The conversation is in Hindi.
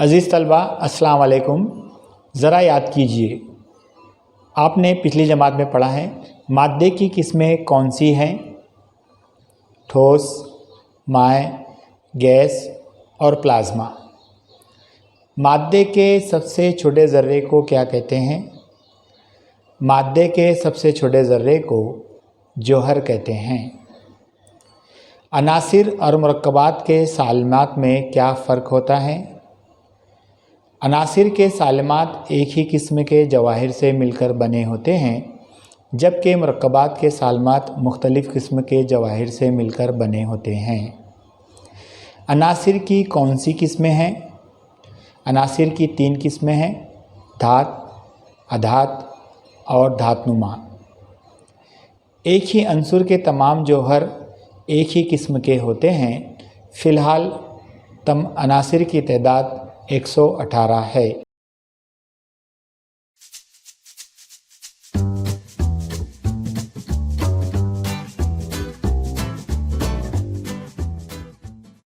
अज़ीज़ तलबा अस्सलाम वालेकुम। ज़रा याद कीजिए, आपने पिछली जमात में पढ़ा है मादे की किस्में कौन सी हैं? ठोस, माय, गैस और प्लाज्मा। मादे के सबसे छोटे ज़र्रे को क्या कहते हैं? मादे के सबसे छोटे ज़र्रे को जौहर कहते हैं। अनासिर और मुरक्कबात के सालिमात में क्या फ़र्क होता है? अनासिर के सालिमात एक ही किस्म के जवाहिर से मिलकर बने होते हैं, जबकि मुरक्कबात के सालिमात मुख्तलिफ़ किस्म के जवाहिर से मिलकर बने होते हैं। अनासिर की कौन सी किस्में हैं? अनासिर की 3 किस्में हैं, धात, अधात और धातनुमा। एक ही अंसुर के तमाम जौहर एक ही किस्म के होते हैं। फ़िलहाल अनासिर की तादाद 118 है।